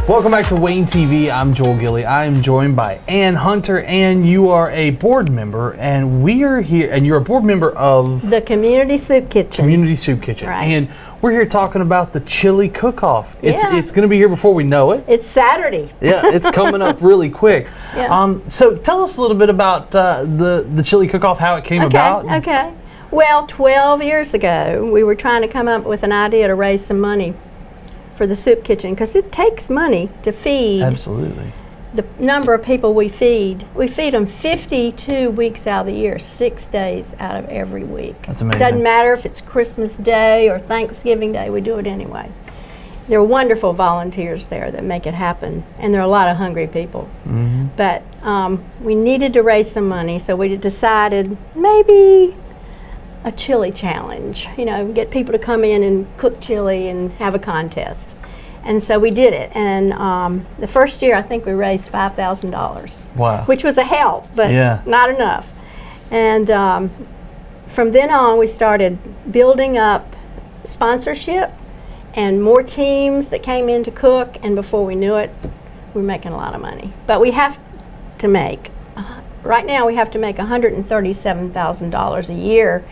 Welcome back to Wayne TV. I'm Joel Gilly. I am joined by Ann Hunter, and you are a board member, and we are here, and you're a board member of the Community Soup Kitchen. Community Soup Kitchen. Right. And we're here talking about the chili cook-off. It's Yeah. going to be here before we know it. It's Saturday. Yeah, it's coming up really quick. Yeah. So tell us a little bit about the chili cook-off, how it came about. Okay. Well, 12 years ago, we were trying to come up with an idea to raise some money for the soup kitchen, because it takes money to feed Absolutely. the number of people we feed. We feed them 52 weeks out of the year, 6 days out of every week. That's amazing. Doesn't matter if it's Christmas Day or Thanksgiving Day, we do it anyway. There are wonderful volunteers there that make it happen, and there are a lot of hungry people. Mm-hmm. But we needed to raise some money, so we decided maybe a chili challenge, get people to come in and cook chili and have a contest. And so we did it, and the first year I think we raised $5,000. Wow. Which was a help, but Yeah. not enough. And from then on we started building up sponsorship and more teams that came in to cook, and before we knew it, we were making a lot of money. But we have to make, right now we have to make $137,000 a year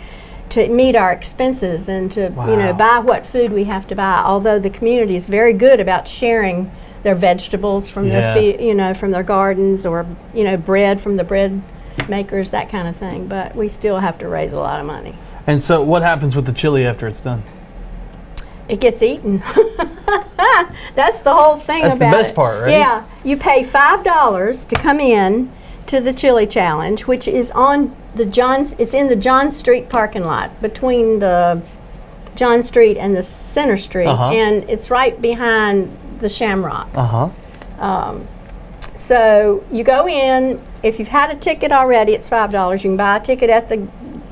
to meet our expenses and to Wow. buy what food we have to buy. Although the community is very good about sharing their vegetables from their from their gardens, or bread from the bread makers, that kind of thing. But we still have to raise a lot of money. And so what happens with the chili after it's done? It gets eaten. That's the whole thing That's about it. the best part, right? Yeah, you pay $5 to come in to the chili challenge, which is on it's in the John Street parking lot, between the John Street and the Center Street, and it's right behind the Shamrock. So you go in. If you've had a ticket already, it's $5. You can buy a ticket at the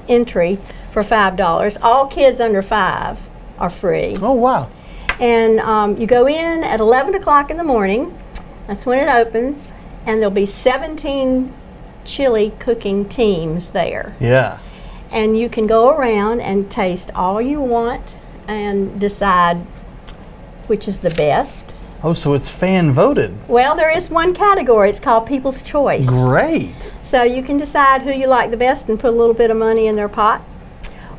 entry for $5. All kids under 5 are free. Oh, wow. And you go in at 11 o'clock in the morning. That's when it opens, and there'll be 17 chili cooking teams there. Yeah. And you can go around and taste all you want and decide which is the best. Oh, so it's fan voted. Well, there is one category. It's called People's Choice. Great. So you can decide who you like the best and put a little bit of money in their pot.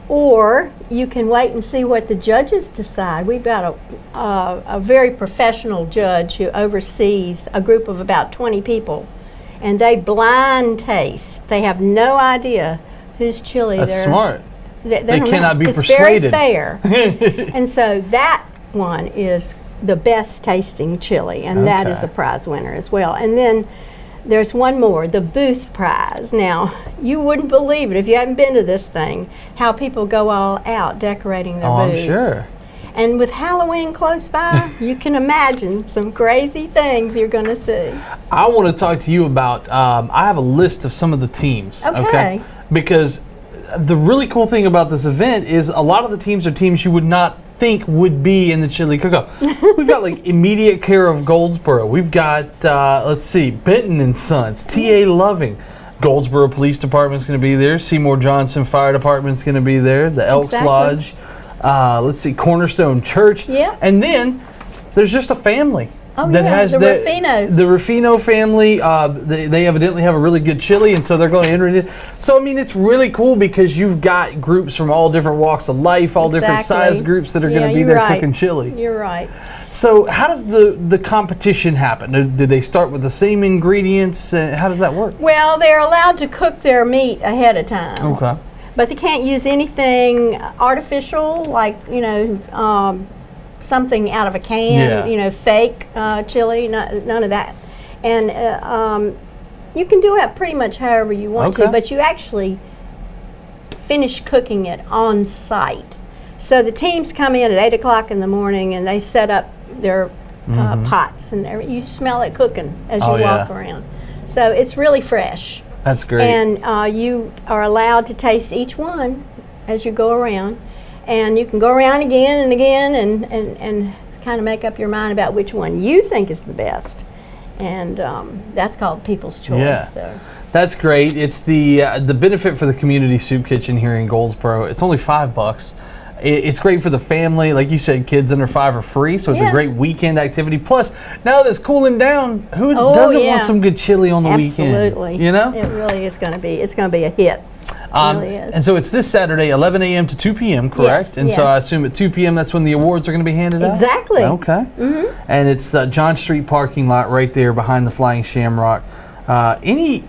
Or you can wait and see what the judges decide. We've got a very professional judge who oversees a group of about 20 people, and they blind taste. They have no idea whose chili That's they're... smart. They cannot be it's persuaded. Very fair. And so that one is the best tasting chili, and that is Okay. a prize winner as well. And then there's one more, the booth prize. Now, you wouldn't believe it if you haven't been to this thing, how people go all out decorating their booths. I'm sure. And with Halloween close by, you can imagine some crazy things you're going to see. I want to talk to you about, I have a list of some of the teams. Okay. Because the really cool thing about this event is a lot of the teams are teams you would not think would be in the chili cook-off. We've got like Immediate Care of Goldsboro. We've got, let's see, Benton and Sons, T.A. Loving. Goldsboro Police Department's going to be there. Seymour Johnson Fire Department's going to be there. The Elks Exactly. Lodge. Let's see, Cornerstone Church. Yeah. And then there's just a family. Oh, that yeah, has the Ruffinos. The Ruffino family, they evidently have a really good chili, and so they're going to enter it in. So, I mean, it's really cool because you've got groups from all different walks of life, all different size groups that are going to be there cooking chili. You're right. So how does the competition happen? Do they start with the same ingredients? How does that work? Well, they're allowed to cook their meat ahead of time. Okay. But they can't use anything artificial, like, something out of a can, fake chili, none of that. And you can do it pretty much however you want to, but you actually finish cooking it on site. So the teams come in at 8 o'clock in the morning and they set up their pots, and you smell it cooking as you walk around. So it's really fresh. That's great. And you are allowed to taste each one as you go around. And you can go around again and again and kind of make up your mind about which one you think is the best. And that's called People's Choice. Yeah. So. That's great. It's the benefit for the Community Soup Kitchen here in Goldsboro. It's only $5. It's great for the family. Like you said, kids under 5 are free, so it's a great weekend activity. Plus, now that it's cooling down, who doesn't want some good chili on the weekend? Absolutely. You know? It really is going to be. It's going to be a hit. Really is. And so it's this Saturday, 11 a.m. to 2 p.m., correct? Yes, and so I assume at 2 p.m. that's when the awards are going to be handed out? Exactly. Okay. Mm-hmm. And it's John Street parking lot right there behind the Flying Shamrock. Any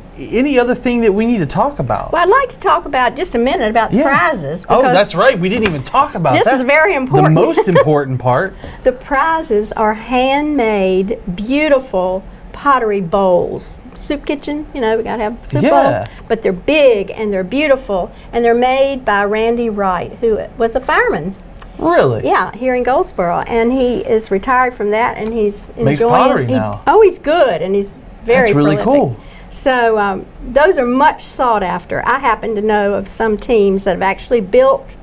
other thing that we need to talk about? Well, I'd like to talk about just a minute about prizes. Oh, that's right. We didn't even talk about that. This is very important. The most important part. The prizes are handmade, beautiful pottery bowls. Soup kitchen, we got to have soup bowls. But they're big and they're beautiful, and they're made by Randy Wright, who was a fireman. Really? Yeah, here in Goldsboro, and he is retired from that, and he's enjoying. Makes pottery now. Oh, he's good, and he's very really prolific. Cool. So those are much sought after. I happen to know of some teams that have actually built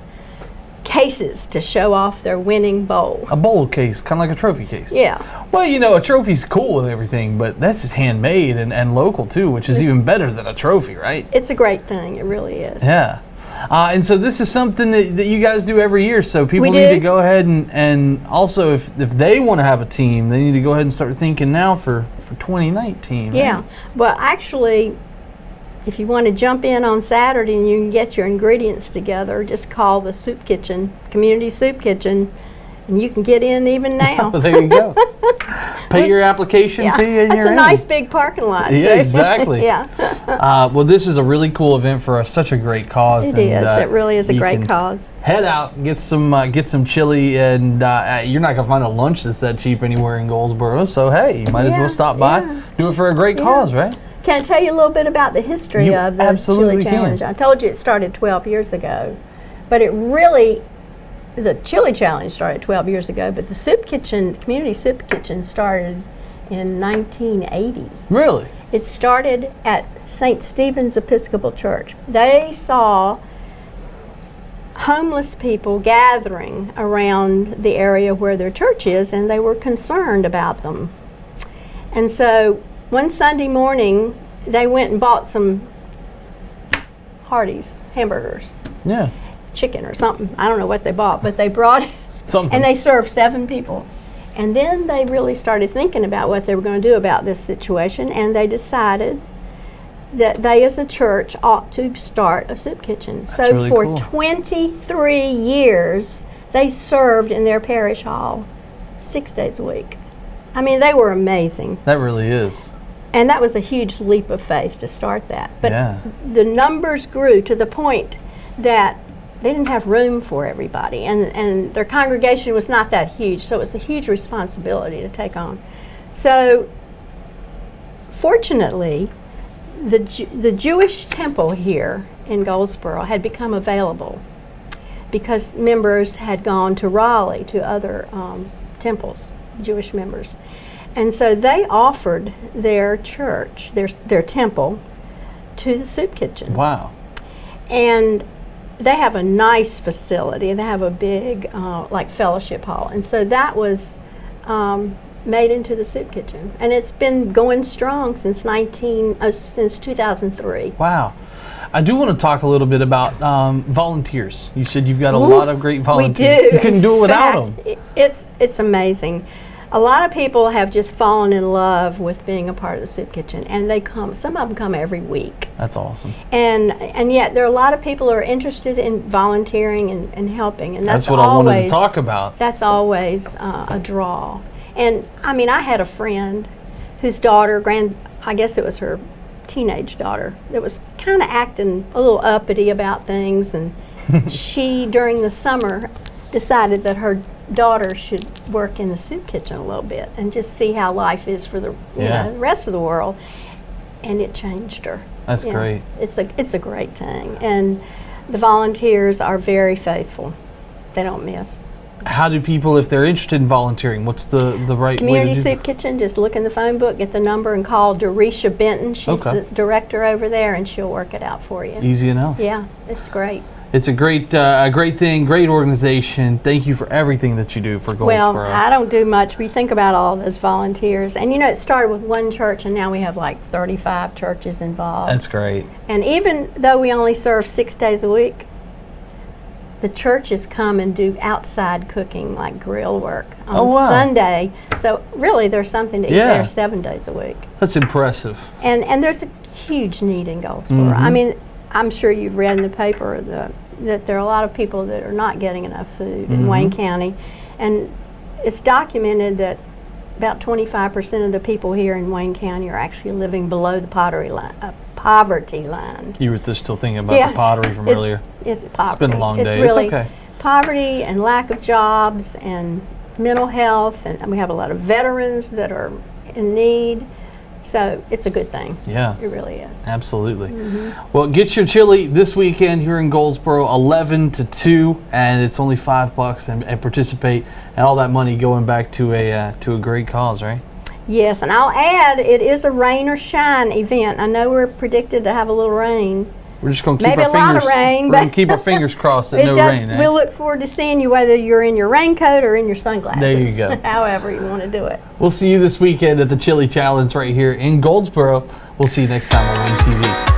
cases to show off their winning bowl. A bowl case, kind of like a trophy case. Yeah. Well, a trophy's cool and everything, but that's just handmade and local too, which is even better than a trophy, right? It's a great thing. It really is. Yeah. And so this is something that you guys do every year, so people need to go ahead and also if they want to have a team, they need to go ahead and start thinking now for 2019. Yeah. Right? Well, actually, if you want to jump in on Saturday and you can get your ingredients together, just call the soup kitchen, community soup kitchen, and you can get in even now. There you go. Pay your application fee and you're in. That's a nice big parking lot. Yeah, exactly. Yeah. Well, this is a really cool event for us. Such a great cause. It is. It really is a great cause. Head out, get some chili, and you're not gonna find a lunch that's that cheap anywhere in Goldsboro. So hey, you might as well stop by. Do it for a great cause, right? Can I tell you a little bit about the history of the Chili Challenge? Can. I told you it started 12 years ago, but the Chili Challenge started 12 years ago, but the soup kitchen, community soup kitchen, started in 1980. Really? It started at St. Stephen's Episcopal Church. They saw homeless people gathering around the area where their church is, and they were concerned about them. And so one Sunday morning, they went and bought some Hardee's hamburgers. Yeah. Chicken or something. I don't know what they bought, but they brought it. Something. And they served 7 people. And then they really started thinking about what they were going to do about this situation, and they decided that they as a church ought to start a soup kitchen. That's so really for cool. 23 years, they served in their parish hall 6 days a week. I mean, they were amazing. That really is. And that was a huge leap of faith to start that. But the numbers grew to the point that they didn't have room for everybody, and their congregation was not that huge, so it was a huge responsibility to take on. So fortunately, the Jewish temple here in Goldsboro had become available because members had gone to Raleigh to other temples, Jewish members. And so they offered their church, their temple, to the soup kitchen. Wow. And they have a nice facility. They have a big, like, fellowship hall. And so that was made into the soup kitchen. And it's been going strong since 2003. Wow. I do want to talk a little bit about volunteers. You said you've got a lot of great volunteers. We do. You couldn't do it without them. It's amazing. A lot of people have just fallen in love with being a part of the soup kitchen, and they come. Some of them come every week. That's awesome. And yet there are a lot of people who are interested in volunteering and helping, and that's what I wanted to talk about. That's always a draw. And I mean, I had a friend whose daughter, I guess it was her teenage daughter, that was kind of acting a little uppity about things, and she, during the summer, decided that her daughter should work in the soup kitchen a little bit and just see how life is for the rest of the world, and it changed her. That's great. It's a great thing, and the volunteers are very faithful. They don't miss. How do people, if they're interested in volunteering, what's the right Community way to do Soup Kitchen, just look in the phone book, get the number, and call Dorisha Benton. She's the director over there, and she'll work it out for you. Easy enough. Yeah, it's great. It's a great thing, great organization. Thank you for everything that you do for Goldsboro. Well, I don't do much. We think about all those volunteers. And it started with one church, and now we have like 35 churches involved. That's great. And even though we only serve 6 days a week, the churches come and do outside cooking, like grill work on wow. Sunday. So really, there's something to eat there 7 days a week. That's impressive. And there's a huge need in Goldsboro. I mean, I'm sure you've read in the paper that there are a lot of people that are not getting enough food in Wayne County. And it's documented that about 25% of the people here in Wayne County are actually living below the poverty line. You were just still thinking about the pottery from earlier. It's poverty. It's been a long day. Really it's okay. Poverty and lack of jobs and mental health, and we have a lot of veterans that are in need. So it's a good thing. Yeah. It really is. Absolutely. Well, get your chili this weekend here in Goldsboro, 11 to 2, and it's only $5, and participate, and all that money going back to a great cause, right? Yes, and I'll add, it is a rain or shine event. I know we're predicted to have a little rain. We're just going to keep Maybe our fingers. A lot of rain, we're going to keep our fingers crossed that no rain. Eh? We'll look forward to seeing you, whether you're in your raincoat or in your sunglasses. There you go. However you want to do it. We'll see you this weekend at the Chili Challenge right here in Goldsboro. We'll see you next time on Wayne TV.